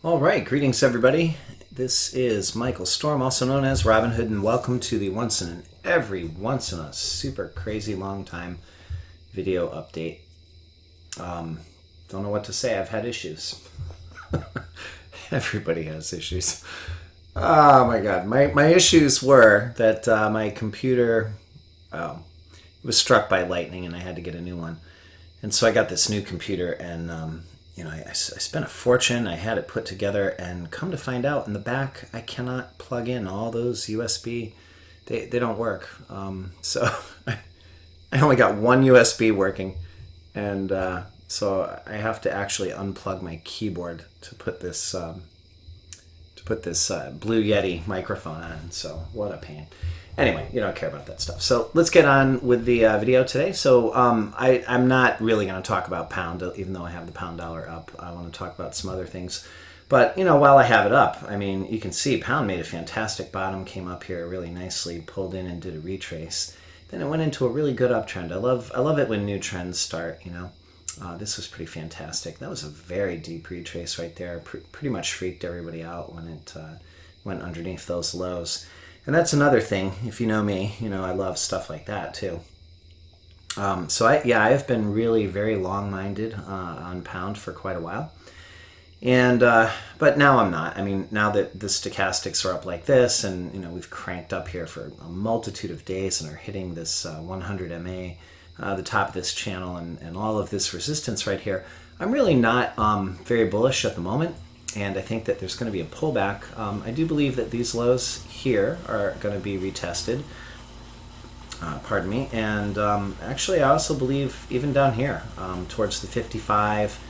All right, greetings everybody. This is Michael Storm, also known as Robin Hood, and welcome to the once in a super crazy long time video update. Don't know what to say. I've had issues. Everybody has issues. Oh my god. My issues were that my computer was struck by lightning and I had to get a new one. And so I got this new computer and I spent a fortune. I had it put together, and come to find out, in the back, I cannot plug in all those USB. They don't work. So I only got one USB working, and so I have to actually unplug my keyboard to put this Blue Yeti microphone on. So what a pain. Anyway, you don't care about that stuff. So let's get on with the video today. So I'm not really going to talk about pound, even though I have the pound dollar up. I want to talk about some other things. But, while I have it up, I mean, you can see pound made a fantastic bottom, came up here really nicely, pulled in and did a retrace. Then it went into a really good uptrend. I love it when new trends start, This was pretty fantastic. That was a very deep retrace right there. Pretty much freaked everybody out when it went underneath those lows. And that's another thing. If you know me, I love stuff like that too. So I have been really very long-minded on pound for quite a while. And but now I'm not. I mean, now that the stochastics are up like this, and we've cranked up here for a multitude of days and are hitting this 100 MA, the top of this channel, and all of this resistance right here, I'm really not very bullish at the moment. And I think that there's going to be a pullback. I do believe that these lows here are going to be retested. Pardon me. And actually, I also believe even down here, towards the 55,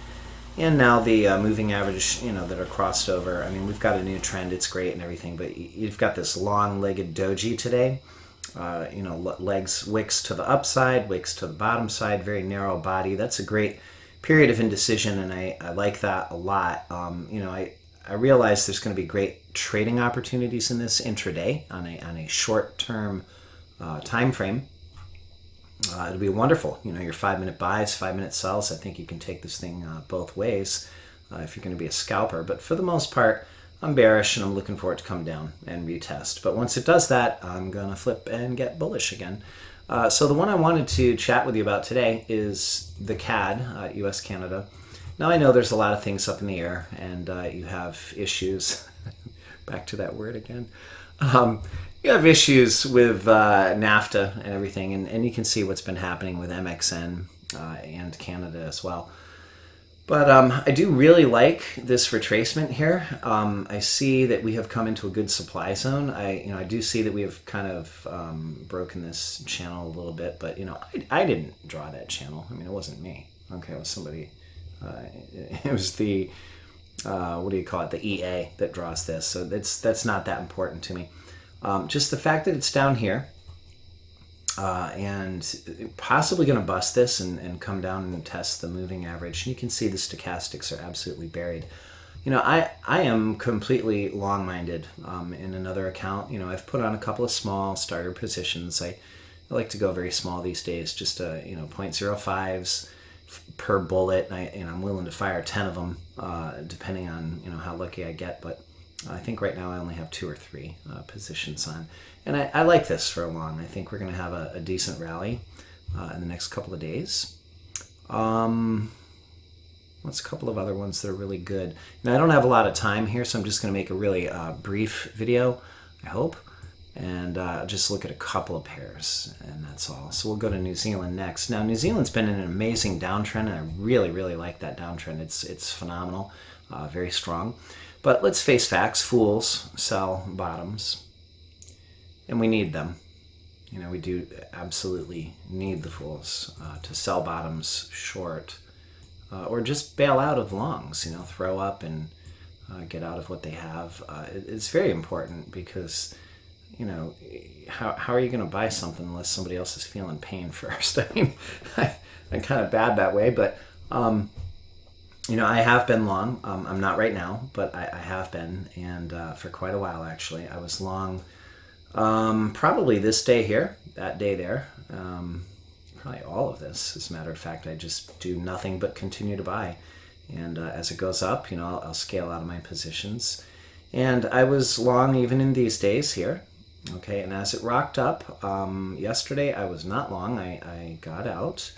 and now the moving average, that are crossed over. I mean, we've got a new trend. It's great and everything, but you've got this long-legged doji today. Legs, wicks to the upside, wicks to the bottom side, very narrow body. That's a great period of indecision, and I like that a lot. I realize there's going to be great trading opportunities in this intraday on a short-term time frame. It'll be wonderful. Your 5-minute buys, 5-minute sells. I think you can take this thing both ways if you're going to be a scalper. But for the most part, I'm bearish, and I'm looking for it to come down and retest. But once it does that, I'm going to flip and get bullish again. So the one I wanted to chat with you about today is the CAD, US Canada. Now I know there's a lot of things up in the air, and you have issues. Back to that word again. You have issues with NAFTA and everything, and you can see what's been happening with MXN and Canada as well. But I do really like this retracement here. I see that we have come into a good supply zone. I do see that we have kind of broken this channel a little bit, but I didn't draw that channel. I mean, it wasn't me. Okay, it was somebody. It was the what do you call it? The EA that draws this. So that's not that important to me. Just the fact that it's down here. And possibly going to bust this and come down and test the moving average. And you can see the stochastics are absolutely buried. I am completely long-minded in another account. I've put on a couple of small starter positions. I like to go very small these days, just 0.05s per bullet. And I'm willing to fire 10 of them depending on how lucky I get. But I think right now I only have 2 or 3 positions on. And I like this for a long. I think we're going to have a decent rally in the next couple of days. What's a couple of other ones that are really good? Now, I don't have a lot of time here, so I'm just going to make a really brief video, I hope. And just look at a couple of pairs, and that's all. So we'll go to New Zealand next. Now, New Zealand's been in an amazing downtrend, and I really, really like that downtrend. It's phenomenal, very strong. But let's face facts. Fools sell bottoms. And we need them. We do absolutely need the fools to sell bottoms short or just bail out of longs, throw up and get out of what they have. It's very important because, how are you going to buy something unless somebody else is feeling pain first? I mean, I'm kind of bad that way, but, I have been long. I'm not right now, but I have been, and for quite a while, actually. I was long. Probably this day here, that day there, probably all of this. As a matter of fact, I just do nothing but continue to buy. And as it goes up, I'll scale out of my positions. And I was long even in these days here. Okay, and as it rocked up, yesterday I was not long. I got out.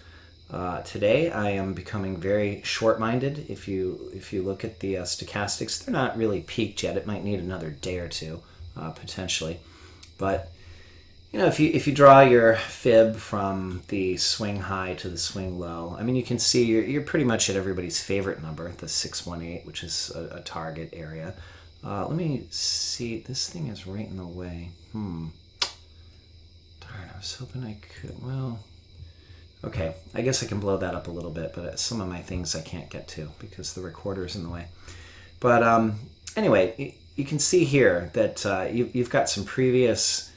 Today I am becoming very short-minded. If you look at the stochastics, they're not really peaked yet. It might need another day or two, potentially. But if you draw your fib from the swing high to the swing low, I mean, you can see you're pretty much at everybody's favorite number, the 618, which is a target area. Let me see. This thing is right in the way. Darn, I was hoping I could. Well, okay. I guess I can blow that up a little bit, but some of my things I can't get to because the recorder's in the way. But anyway, you can see here that you've got some previous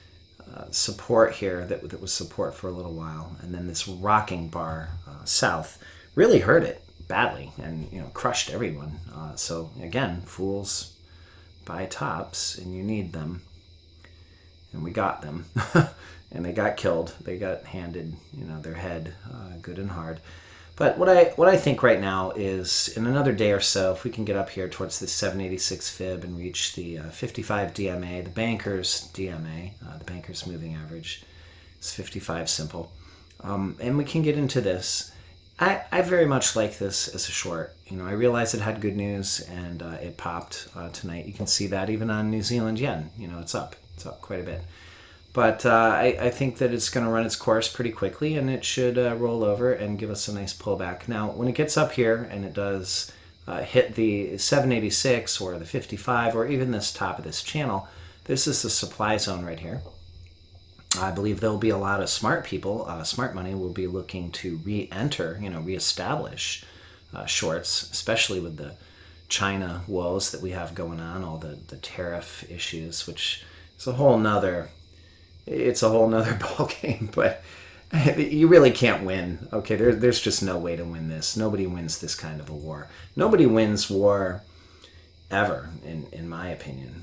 support here that was support for a little while, and then this rocking bar south really hurt it badly and crushed everyone. So again, fools buy tops, and you need them, and we got them. And they got killed. They got handed their head good and hard. But what I think right now is in another day or so, if we can get up here towards the 786 fib and reach the 55 DMA, the banker's DMA, the banker's moving average is 55 simple, and we can get into this. I very much like this as a short. I realized it had good news, and it popped tonight. You can see that even on New Zealand yen. It's up quite a bit. But I think that it's going to run its course pretty quickly, and it should roll over and give us a nice pullback. Now, when it gets up here and it does hit the 786 or the 55 or even this top of this channel, this is the supply zone right here. I believe there'll be a lot of smart people, smart money will be looking to re-enter, reestablish shorts, especially with the China woes that we have going on, all the tariff issues, which is a whole nother ball game. But you really can't win. Okay, there's just no way to win this. Nobody wins this kind of a war. Nobody wins war ever, in my opinion.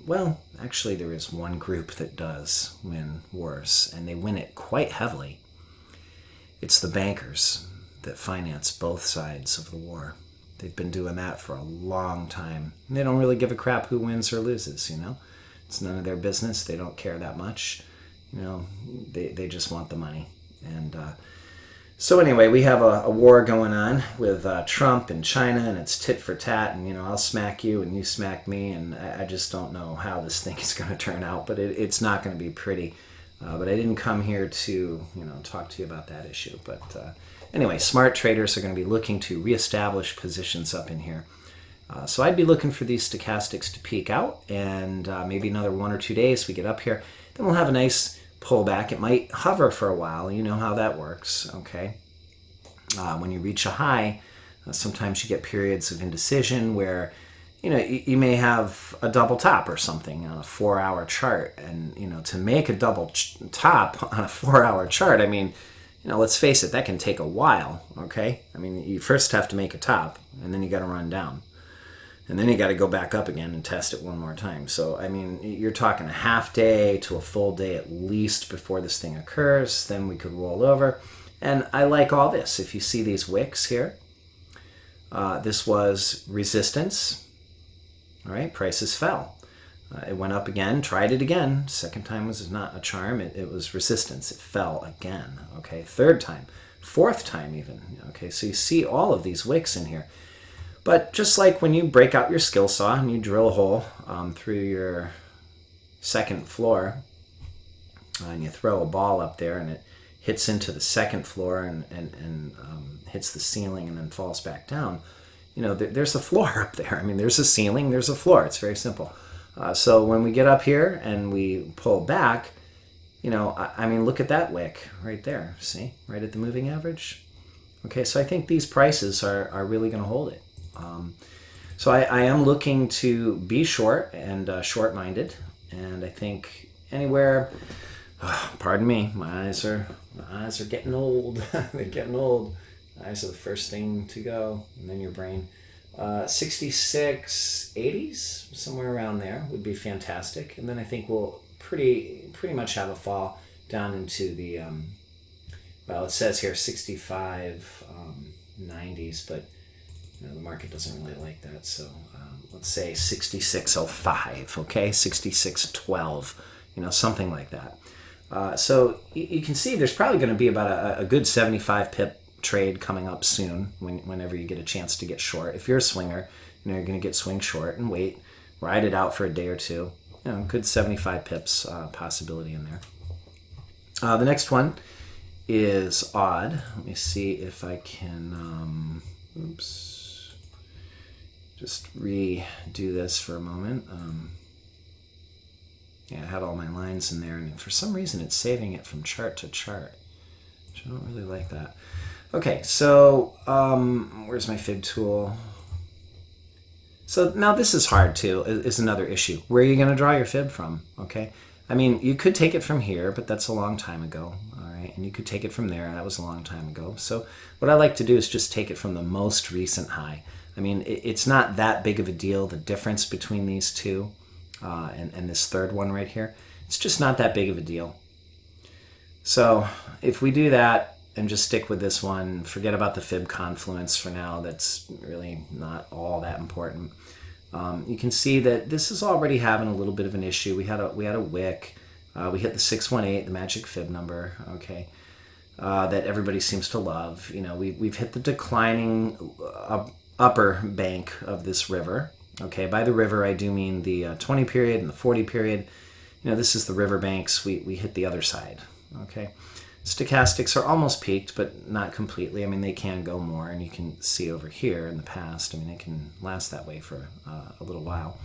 Well, actually, there is one group that does win wars, and they win it quite heavily. It's the bankers that finance both sides of the war. They've been doing that for a long time. And they don't really give a crap who wins or loses, It's none of their business. They don't care that much. They just want the money. And so anyway, we have a war going on with Trump and China, and it's tit for tat, and I'll smack you and you smack me, and I just don't know how this thing is going to turn out, but it's not going to be pretty. But I didn't come here to talk to you about that issue. But anyway, smart traders are going to be looking to reestablish positions up in here. So I'd be looking for these stochastics to peak out, and maybe another 1 or 2 days we get up here. Then we'll have a nice pullback. It might hover for a while. You know how that works, okay? When you reach a high, sometimes you get periods of indecision where, you may have a double top or something on a 4-hour chart. And, to make a double top on a 4-hour chart, I mean, let's face it, that can take a while, okay? I mean, you first have to make a top, and then you got to run down. And then you got to go back up again and test it one more time. So, I mean, you're talking a half day to a full day at least before this thing occurs. Then we could roll over. And I like all this. If you see these wicks here, this was resistance. All right, prices fell. It went up again, tried it again. Second time was not a charm. It was resistance. It fell again. Okay, third time, fourth time even. Okay, so you see all of these wicks in here. But just like when you break out your skill saw and you drill a hole through your second floor, and you throw a ball up there and it hits into the second floor and hits the ceiling and then falls back down, there's a floor up there. I mean, there's a ceiling, there's a floor. It's very simple. So when we get up here and we pull back, I mean, look at that wick right there. See, right at the moving average. Okay, so I think these prices are really going to hold it. So I am looking to be short and short-minded, and I think anywhere. Pardon me, my eyes are getting old. They're getting old. Eyes are the first thing to go, and then your brain. 66.80s, somewhere around there would be fantastic, and then I think we'll pretty much have a fall down into the. Well, it says here 65.90s, but The market doesn't really like that. So let's say 66.05, okay, 66.12, something like that. So you can see there's probably going to be about a good 75 pip trade coming up soon whenever you get a chance to get short. If you're a swinger, you're going to get swing short and wait, ride it out for a day or two. Good 75 pips possibility in there. The next one is AUD. Let me see if I can, just redo this for a moment. Yeah, I had all my lines in there, and for some reason it's saving it from chart to chart, which I don't really like that. Okay, so where's my fib tool? So now this is hard too, is another issue. Where are you going to draw your fib from? Okay, I mean, you could take it from here, but that's a long time ago. All right, and you could take it from there, and that was a long time ago. So what I like to do is just take it from the most recent high. I mean, it's not that big of a deal, the difference between these two and this third one right here. It's just not that big of a deal. So if we do that and just stick with this one, forget about the fib confluence for now. That's really not all that important. You can see that this is already having a little bit of an issue. We had a wick. We hit the 618, the magic fib number, okay, that everybody seems to love. We've hit the declining upper bank of this river. Okay, by the river I do mean the 20 period and the 40 period. This is the river banks. We hit the other side. Okay, stochastics are almost peaked, but not completely. I mean, they can go more, and you can see over here in the past, I mean, they can last that way for a little while.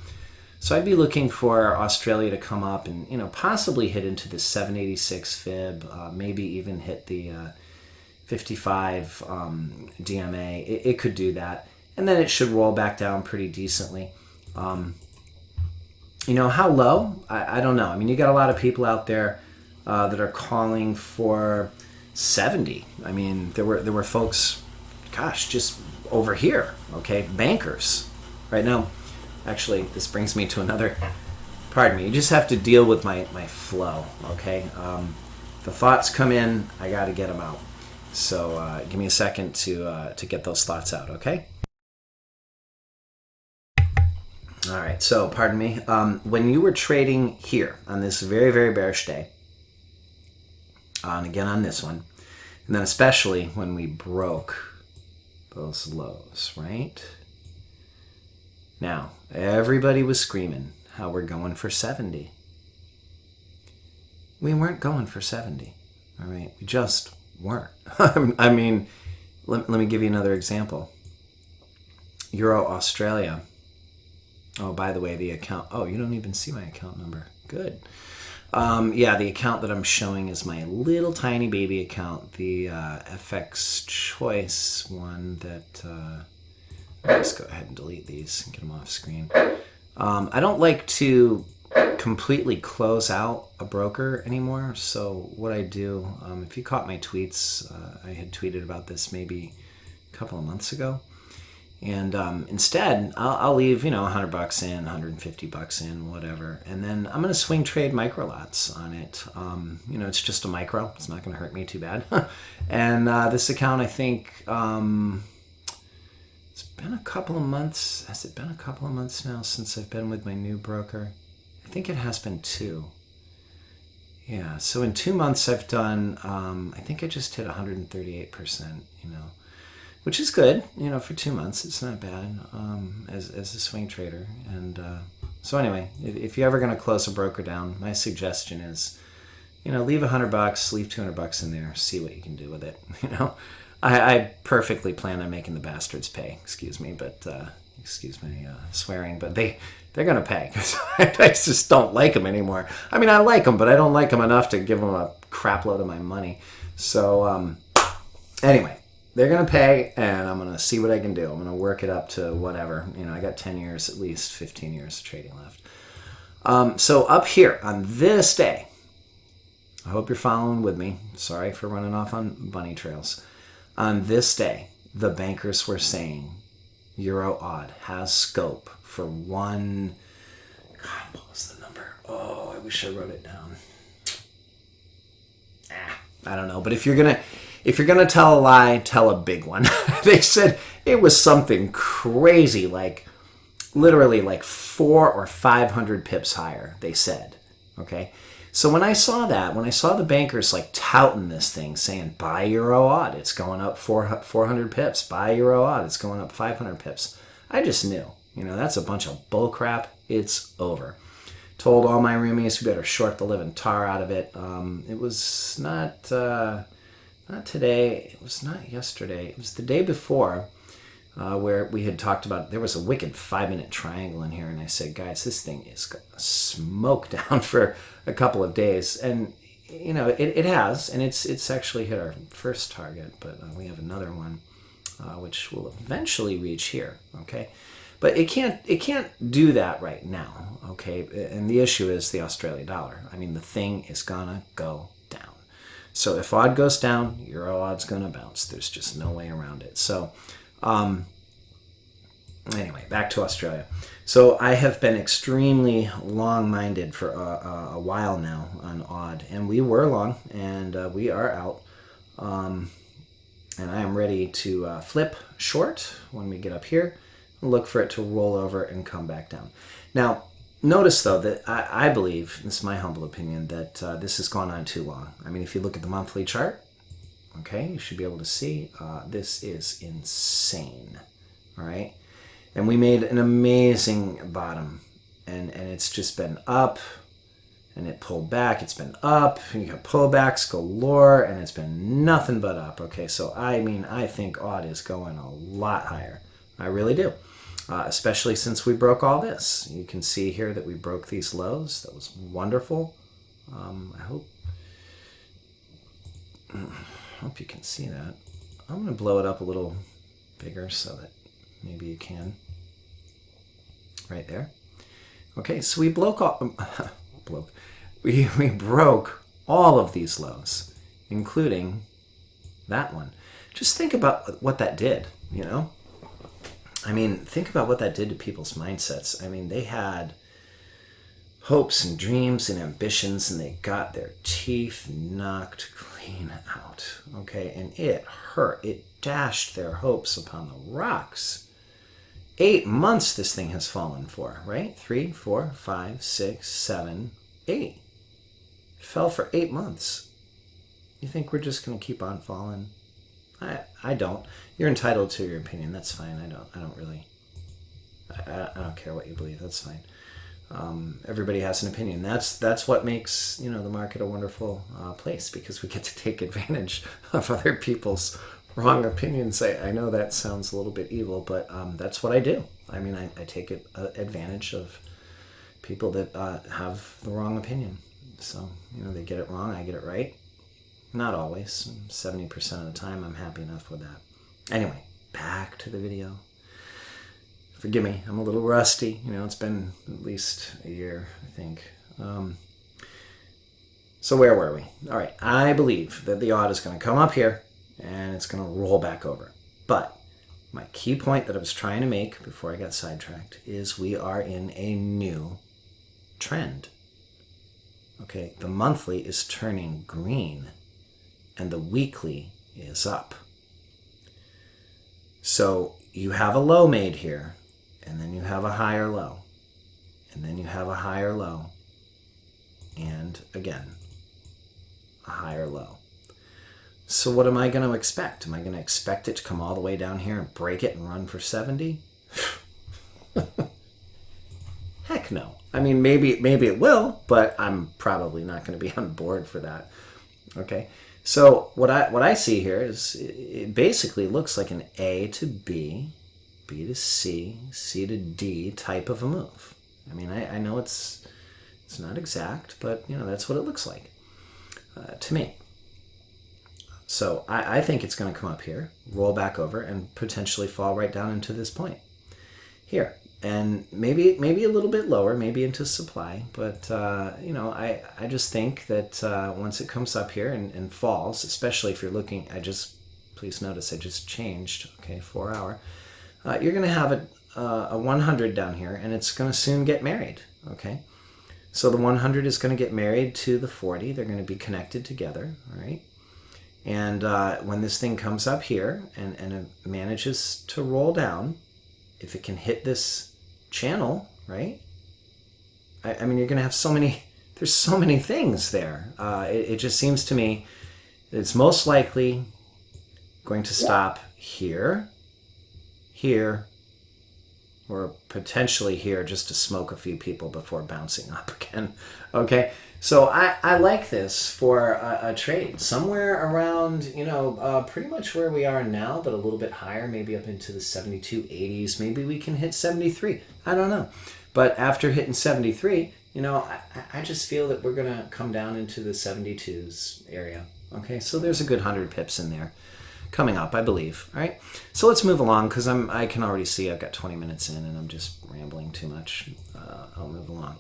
So I'd be looking for Australia to come up and possibly hit into the 786 fib, maybe even hit the 55 DMA. It could do that. And then it should roll back down pretty decently. How low? I don't know. I mean, you got a lot of people out there that are calling for 70. I mean, there were folks, gosh, just over here, okay, bankers. Right now, actually, this brings me to another, pardon me, you just have to deal with my flow, okay? The thoughts come in, I got to get them out. So give me a second to get those thoughts out, okay? All right, so pardon me. When you were trading here on this very, very bearish day, and again on this one, and then especially when we broke those lows, right? Now, everybody was screaming how we're going for 70. We weren't going for 70, all right? We just weren't. I mean, let me give you another example. Euro Australia. Oh, by the way, the account. Oh, you don't even see my account number. Good. Yeah, the account that I'm showing is my little tiny baby account, the FX Choice one that... let's go ahead and delete these and get them off screen. I don't like to completely close out a broker anymore. So what I do, if you caught my tweets, I had tweeted about this maybe a couple of months ago. And instead, I'll leave, $100 in, $150 in, whatever. And then I'm going to swing trade micro lots on it. It's just a micro. It's not going to hurt me too bad. And this account, I think, it's been a couple of months. Has it been a couple of months now since I've been with my new broker? I think it has been 2. Yeah, so in 2 months I've done, I think I just hit 138%, which is good, for 2 months. It's not bad as a swing trader. And so anyway, if you're ever going to close a broker down, my suggestion is, leave $100, leave $200 in there, see what you can do with it. I perfectly plan on making the bastards pay. Excuse me, but excuse my swearing, but they're going to pay because I just don't like them anymore. I mean, I like them, but I don't like them enough to give them a crap load of my money. So anyway. They're going to pay, and I'm going to see what I can do. I'm going to work it up to whatever. I got 10 years, at least 15 years of trading left. So up here on this day, I hope you're following with me. Sorry for running off on bunny trails. On this day, the bankers were saying Euro AUD has scope for one... God, what was the number? Oh, I wish I wrote it down. I don't know. But if you're gonna tell a lie, tell a big one. They said It was something crazy, like literally like 400 or 500 pips higher, they said. Okay. So when I saw that, when I saw the bankers like touting this thing, saying buy Euro AUD, it's going up 400 pips, buy Euro AUD, it's going up 500 pips, I just knew, that's a bunch of bull crap. It's over. Told all my roomies, we better short the living tar out of it. It was not today, it was not yesterday, it was the day before, where we had talked about, there was a wicked 5-minute triangle in here, and I said, guys, this thing is going to smoke down for a couple of days. And it has, and it's actually hit our first target, but we have another one which will eventually reach here. Okay, but it can't do that right now. Okay, and the issue is the Australian dollar. I mean, the thing is gonna go down. So if AUD goes down, Euro AUD's gonna bounce. There's just no way around it. So anyway, back to Australia. So I have been extremely long-minded for a while now on AUD, and we were long, and we are out. And I am ready to flip short when we get up here, and look for it to roll over and come back down. Now, notice though that I believe, this is my humble opinion, that this has gone on too long. I mean, if you look at the monthly chart, okay, you should be able to see this is insane, all right? And we made an amazing bottom, and it's just been up, and it pulled back, it's been up, and you got pullbacks galore, and it's been nothing but up. Okay, so I mean, I think AUD is going a lot higher. I really do, especially since we broke all this. You can see here that we broke these lows. That was wonderful. I hope you can see that. I'm going to blow it up a little bigger so that maybe you can. Right there. Okay, so we broke all of these lows, including that one. Just think about what that did, I mean, think about what that did to people's mindsets. I mean, they had hopes and dreams and ambitions, and they got their teeth knocked clean out, okay? And it hurt. It dashed their hopes upon the rocks. 8 months this thing has fallen for, right? 3, 4, 5, 6, 7, 8. It fell for 8 months. You think we're just going to keep on falling? I don't. You're entitled to your opinion. That's fine. I don't care what you believe. That's fine. Everybody has an opinion. That's what makes the market a wonderful place, because we get to take advantage of other people's wrong opinions. I know that sounds a little bit evil, but that's what I do. I mean, I take advantage of people that have the wrong opinion. So they get it wrong, I get it right. Not always. 70% of the time, I'm happy enough with that. Anyway, back to the video. Forgive me, I'm a little rusty. It's been at least a year, I think. So where were we? All right, I believe that the AUD is going to come up here, and it's going to roll back over. But my key point that I was trying to make before I got sidetracked is we are in a new trend. Okay, the monthly is turning green, and the weekly is up. So you have a low made here, and then you have a higher low, and then you have a higher low, and again, a higher low. So what am I going to expect? Am I going to expect it to come all the way down here and break it and run for 70? Heck no. I mean, maybe it will, but I'm probably not going to be on board for that. Okay. So what I see here is it basically looks like an A to B, B to C, C to D type of a move. I mean, I know it's not exact, but that's what it looks like to me. So I think it's going to come up here, roll back over, and potentially fall right down into this point here. And maybe a little bit lower, maybe into supply. But, I just think that once it comes up here and falls, especially if you're looking, please notice I just changed, okay, 4 hour. You're going to have a 100 down here, and it's going to soon get married, okay? So the 100 is going to get married to the 40. They're going to be connected together, all right? And when this thing comes up here and it manages to roll down, if it can hit this channel, right? I mean, you're going to have so many, there's so many things there. It just seems to me that it's most likely going to stop here, here, or potentially here just to smoke a few people before bouncing up again. Okay, so I like this for a trade somewhere around, you know, pretty much where we are now, but a little bit higher, maybe up into the 72.80s. Maybe we can hit 73. I don't know. But after hitting 73, you know, I just feel that we're going to come down into the 72s area. Okay, so there's a good 100 pips in there coming up, I believe. All right, so let's move along because I can already see I've got 20 minutes in and I'm just rambling too much. I'll move along.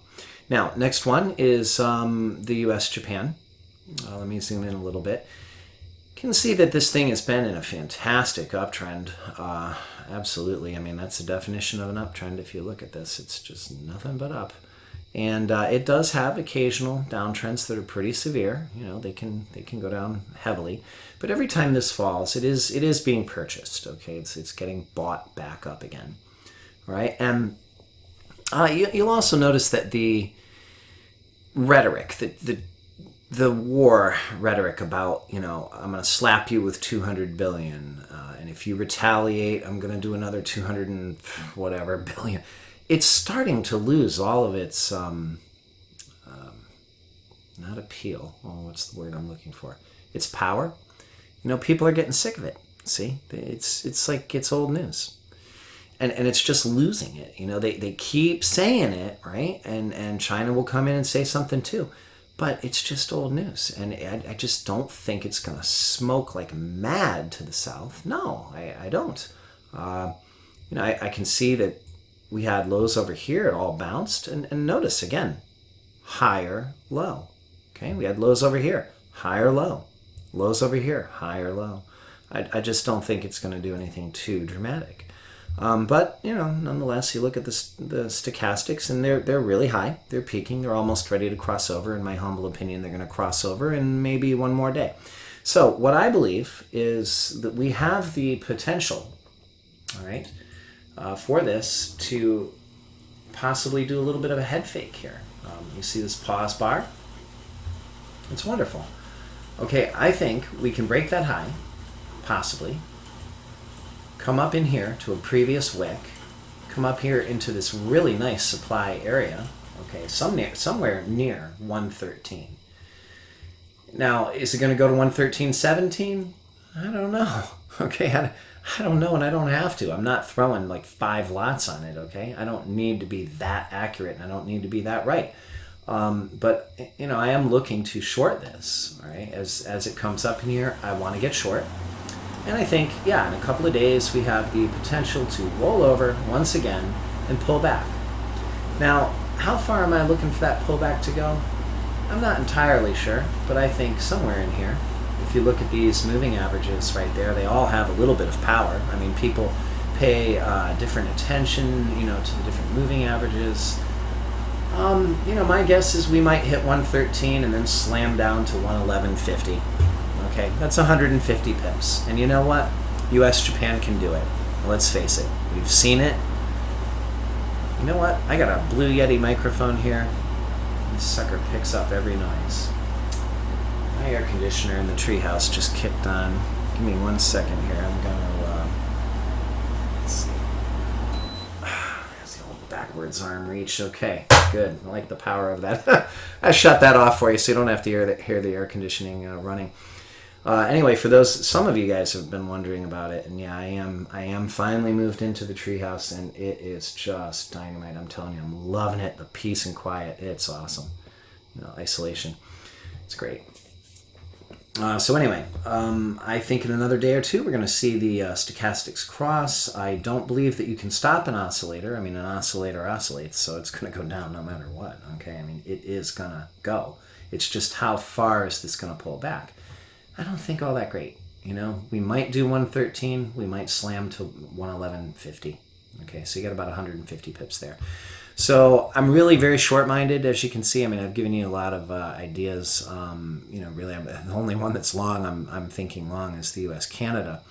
Now, next one is the US Japan. Let me zoom in a little bit. You can see that this thing has been in a fantastic uptrend. Absolutely. I mean, that's the definition of an uptrend. If you look at this, it's just nothing but up. And it does have occasional downtrends that are pretty severe. You know, they can go down heavily. But every time this falls, it is being purchased. Okay, it's getting bought back up again. All right, and you'll also notice that the rhetoric, the war rhetoric about, you know, I'm going to slap you with 200 billion, and if you retaliate, I'm going to do another 200 and whatever billion. It's starting to lose all of its, not appeal. Oh, what's the word I'm looking for? Its power. You know, people are getting sick of it. See, it's like it's old news. And it's just losing it. You know, they keep saying it, right? And China will come in and say something too. But it's just old news. And I just don't think it's going to smoke like mad to the south. No, I don't. You know, I can see that we had lows over here. It all bounced. And notice, again, higher, low. Okay, we had lows over here. Higher, low. Lows over here. Higher, low. I just don't think it's going to do anything too dramatic. But, you know, nonetheless, you look at the stochastics, and they're really high. They're peaking. They're almost ready to cross over. In my humble opinion, they're going to cross over in maybe one more day. So what I believe is that we have the potential, all right, for this to possibly do a little bit of a head fake here. You see this pause bar? It's wonderful. Okay, I think we can break that high, possibly. Come up in here to a previous wick, come up here into this really nice supply area, okay, somewhere near 113. Now, is it going to go to 113.17? I don't know, okay, I don't know, and I don't have to. I'm not throwing like 5 lots on it, okay? I don't need to be that accurate, and I don't need to be that right. But, you know, I am looking to short this, all right? As it comes up in here, I want to get short. And I think, yeah, in a couple of days, we have the potential to roll over once again and pull back. Now, how far am I looking for that pullback to go? I'm not entirely sure, but I think somewhere in here. If you look at these moving averages right there, they all have a little bit of power. I mean, people pay different attention, you know, to the different moving averages. You know, my guess is we might hit 113 and then slam down to 111.50. Okay, that's 150 pips. And you know what? US Japan can do it. Let's face it. We've seen it. You know what? I got a Blue Yeti microphone here. This sucker picks up every noise. My air conditioner in the treehouse just kicked on. Give me 1 second here. I'm gonna, let's see. There's the old backwards arm reach. Okay, good. I like the power of that. I shut that off for you so you don't have to hear the air conditioning running. Anyway, for those, some of you guys have been wondering about it, and yeah, I am finally moved into the treehouse, and it is just dynamite. I'm telling you, I'm loving it. The peace and quiet, it's awesome. You know, isolation, it's great. So anyway, I think in another day or two we're going to see the stochastics cross. I don't believe that you can stop an oscillator. I mean, an oscillator oscillates, so it's going to go down no matter what. Okay, I mean, it is going to go. It's just how far is this going to pull back? I don't think all that great. You know, we might do 113. We might slam to 111.50. Okay, so you got about 150 pips there. So I'm really very short-minded, as you can see. I mean, I've given you a lot of ideas. You know, really, the only one that's long, I'm thinking long, is the U.S. Canada.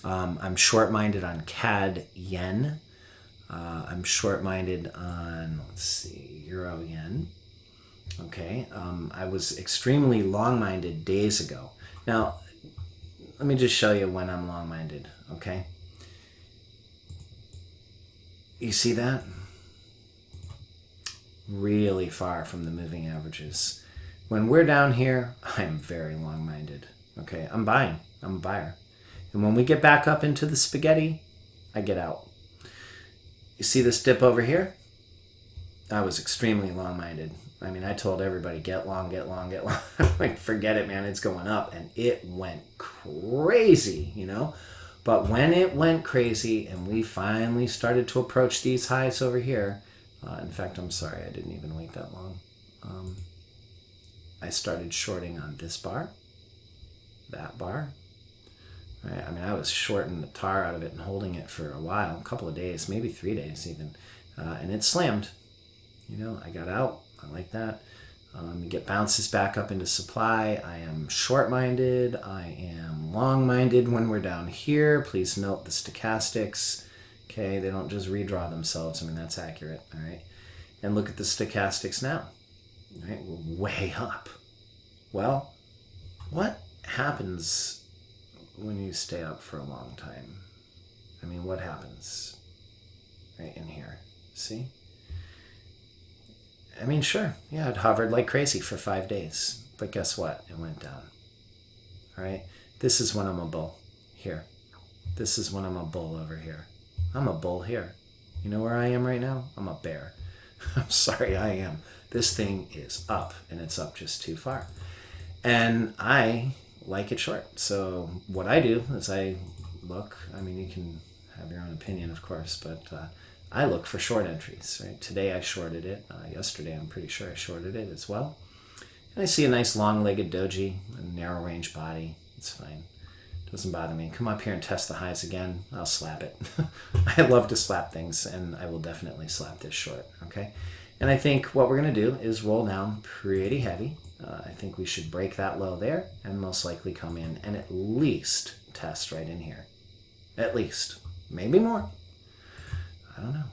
I'm short-minded on CAD yen. I'm short-minded on, let's see, euro yen. Okay, I was extremely long-minded days ago. Now, let me just show you when I'm long-minded, okay? You see that? Really far from the moving averages. When we're down here, I'm very long-minded, okay? I'm buying. I'm a buyer. And when we get back up into the spaghetti, I get out. You see this dip over here? I was extremely long-minded. I mean, I told everybody, get long, get long, get long. Like, forget it, man, it's going up. And it went crazy, you know? But when it went crazy and we finally started to approach these highs over here, in fact, I'm sorry, I didn't even wait that long. I started shorting on this bar, that bar. Right? I mean, I was shorting the tar out of it and holding it for a while, a couple of days, maybe 3 days even. And it slammed. You know, I got out. I like that. You get bounces back up into supply. I am short-minded. I am long-minded when we're down here. Please note the stochastics. Okay, they don't just redraw themselves. I mean, that's accurate. All right. And look at the stochastics now. All right, we're way up. Well, what happens when you stay up for a long time? I mean, what happens right in here? See? I mean, sure, yeah, it hovered like crazy for 5 days. But guess what? It went down. All right? This is when I'm a bull here. This is when I'm a bull over here. I'm a bull here. You know where I am right now? I'm a bear. I'm sorry, I am. This thing is up, and it's up just too far. And I like it short. So what I do is I look, I mean, you can have your own opinion, of course, but I look for short entries. Right? Today I shorted it. Yesterday I'm pretty sure I shorted it as well. And I see a nice long-legged doji, a narrow range body. It's fine. Doesn't bother me. Come up here and test the highs again. I'll slap it. I love to slap things, and I will definitely slap this short. Okay. And I think what we're going to do is roll down pretty heavy. I think we should break that low there and most likely come in and at least test right in here. At least. Maybe more. I don't know.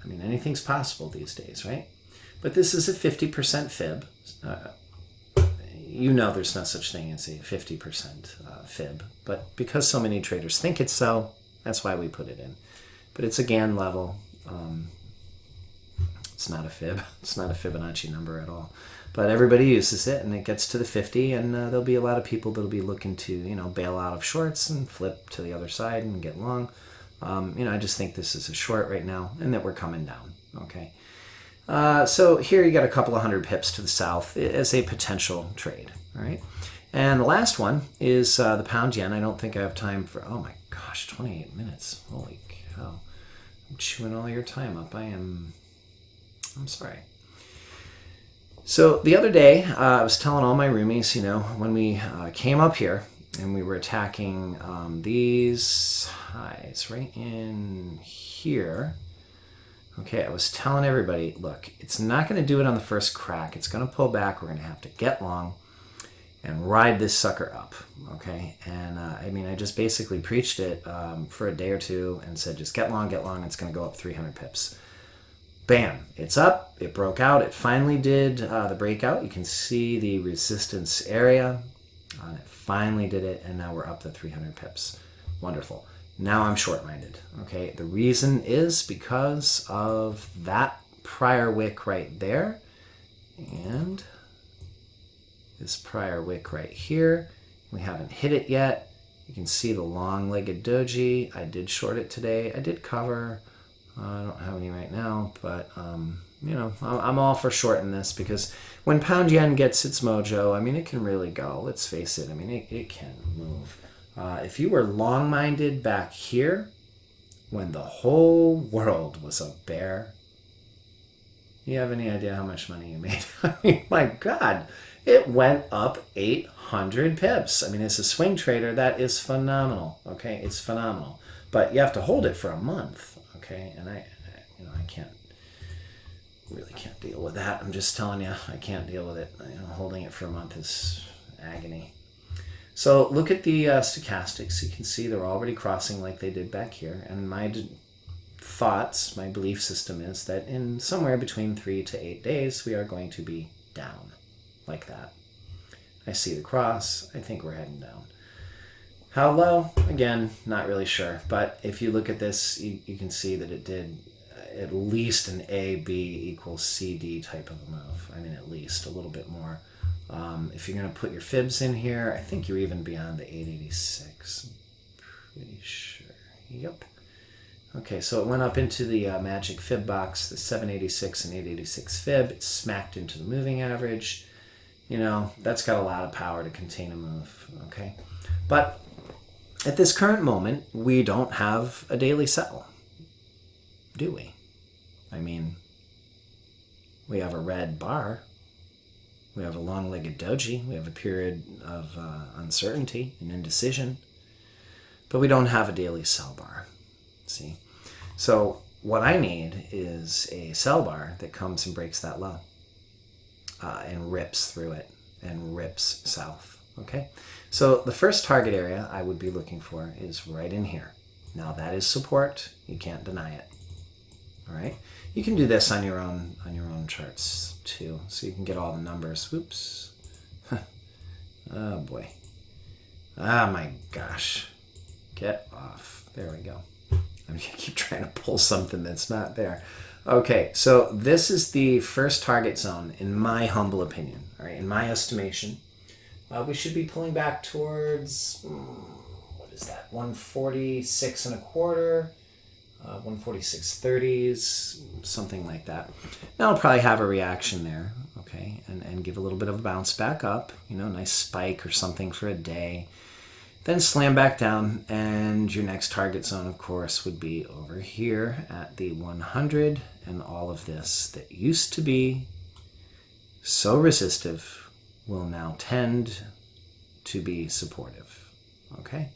I mean, anything's possible these days, right? But this is a 50% fib. You know there's no such thing as a 50% fib. But because so many traders think it's so, that's why we put it in. But it's a Gann level. It's not a fib. It's not a Fibonacci number at all. But everybody uses it, and it gets to the 50, and there'll be a lot of people that'll be looking to, you know, bail out of shorts and flip to the other side and get long. You know, I just think this is a short right now, and that we're coming down. Okay. So here you got a couple of hundred pips to the south as a potential trade. All right. And the last one is the pound yen. I don't think I have time for, oh my gosh, 28 minutes. Holy cow. I'm chewing all your time up. I'm sorry. So the other day, I was telling all my roomies, you know, when we came up here and we were attacking these highs right in here. Okay, I was telling everybody, look, it's not going to do it on the first crack. It's going to pull back. We're going to have to get long and ride this sucker up. Okay, and I mean, I just basically preached it for a day or two and said, just get long, it's going to go up 300 pips. Bam, it's up, it broke out, it finally did the breakout. You can see the resistance area. It finally did it, and now we're up to 300 pips. Wonderful. Now I'm short-minded. Okay, the reason is because of that prior wick right there and this prior wick right here. We haven't hit it yet. You can see the long-legged doji. I did short it today. I did cover. I don't have any right now, but you know, I'm all for shorting this because when pound yen gets its mojo, I mean, it can really go. Let's face it. I mean, it can move. If you were long-minded back here when the whole world was a bear, you have any idea how much money you made? I mean, my God, it went up 800 pips. I mean, as a swing trader, that is phenomenal. Okay, it's phenomenal. But you have to hold it for a month. Okay, and I can't. really can't deal with that. I'm just telling you, I can't deal with it. You know, holding it for a month is agony. So look at the stochastics. You can see they're already crossing like they did back here. And my thoughts, my belief system is that in somewhere between 3 to 8 days, we are going to be down like that. I see the cross. I think we're heading down. How low? Again, not really sure. But if you look at this, you can see that it did at least an AB equals CD type of a move. I mean, at least a little bit more. If you're going to put your fibs in here, I think you're even beyond the 886. I'm pretty sure. Yep. Okay, so it went up into the magic fib box, the 786 and 886 fib. It smacked into the moving average. You know, that's got a lot of power to contain a move, okay? But at this current moment, we don't have a daily sell, do we? I mean, we have a red bar. We have a long-legged doji. We have a period of uncertainty and indecision. But we don't have a daily sell bar, see? So what I need is a sell bar that comes and breaks that low and rips through it and rips south, okay? So the first target area I would be looking for is right in here. Now that is support. You can't deny it, all right? You can do this on your own charts too, so you can get all the numbers. Whoops. Oh boy. Ah, my gosh. Get off. There we go. I keep trying to pull something that's not there. Okay, so this is the first target zone in my humble opinion. All right, in my estimation, we should be pulling back towards what is that? 146 and a quarter. 146.30s, something like that. Now I'll probably have a reaction there, okay, and give a little bit of a bounce back up, you know, nice spike or something for a day, then slam back down, and your next target zone, of course, would be over here at the 100, and all of this that used to be so resistive will now tend to be supportive, okay?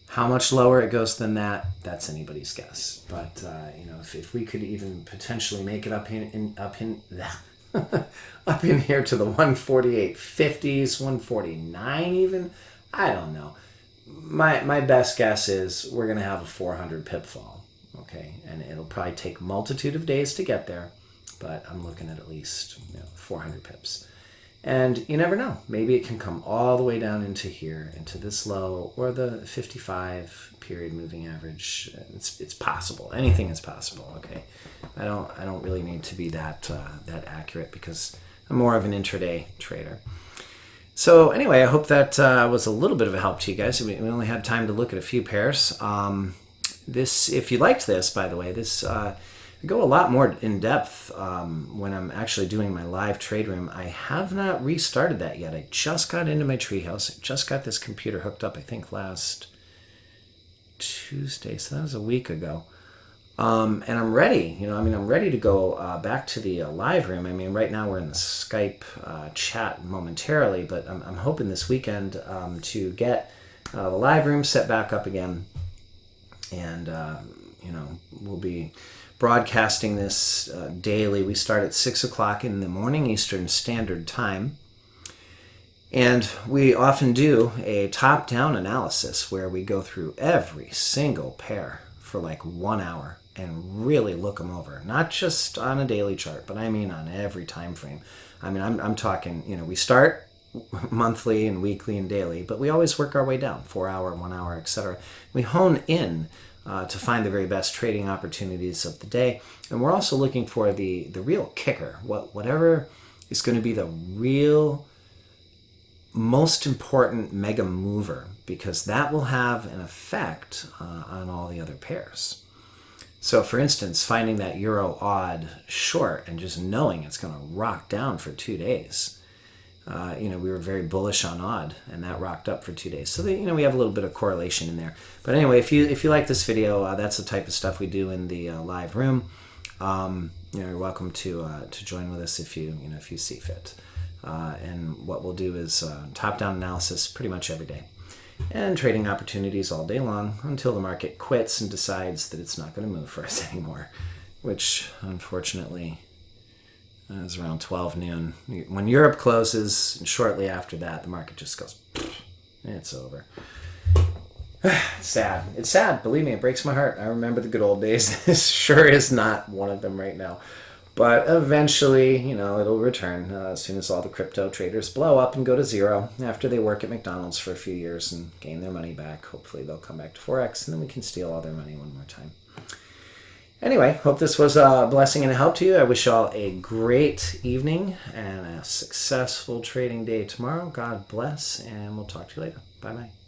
How much lower it goes than that, that's anybody's guess. But you know, if we could even potentially make it up in up in here to the 148.50s, 149 even, I don't know. My best guess is we're going to have a 400 pip fall, okay? And it'll probably take a multitude of days to get there, but I'm looking at least 400 pips. And you never know. Maybe it can come all the way down into here, into this low, or the 55 period moving average. It's possible. Anything is possible. Okay, I don't really need to be that accurate because I'm more of an intraday trader. So anyway, I hope that was a little bit of a help to you guys. We only had time to look at a few pairs. If you liked this, by the way, I go a lot more in depth when I'm actually doing my live trade room. I have not restarted that yet. I just got into my treehouse. I just got this computer hooked up, I think last Tuesday, so that was a week ago. And I'm ready. I'm ready to go back to the live room. I mean, right now we're in the Skype chat momentarily, but I'm hoping this weekend to get the live room set back up again. And, we'll be broadcasting this daily. We start at 6 o'clock in the morning Eastern Standard Time. And we often do a top-down analysis where we go through every single pair for like 1 hour and really look them over. Not just on a daily chart, but I mean on every time frame. I mean, I'm talking, we start monthly and weekly and daily, but we always work our way down, 4 hour, 1 hour, etc. We hone in to find the very best trading opportunities of the day. And we're also looking for the real kicker, whatever is going to be the real most important mega mover, because that will have an effect on all the other pairs. So for instance, finding that Euro AUD short and just knowing it's going to rock down for 2 days. We were very bullish on AUD, and that rocked up for 2 days. So we have a little bit of correlation in there. But anyway, if you like this video, that's the type of stuff we do in the live room. You're welcome to join with us if you see fit. And what we'll do is top-down analysis pretty much every day, and trading opportunities all day long until the market quits and decides that it's not going to move for us anymore, which unfortunately It was around 12 noon. When Europe closes, and shortly after that, the market just goes, it's over. It's sad. It's sad. Believe me, it breaks my heart. I remember the good old days. This sure is not one of them right now. But eventually, it'll return as soon as all the crypto traders blow up and go to zero. After they work at McDonald's for a few years and gain their money back, hopefully they'll come back to Forex and then we can steal all their money one more time. Anyway, hope this was a blessing and a help to you. I wish you all a great evening and a successful trading day tomorrow. God bless, and we'll talk to you later. Bye-bye.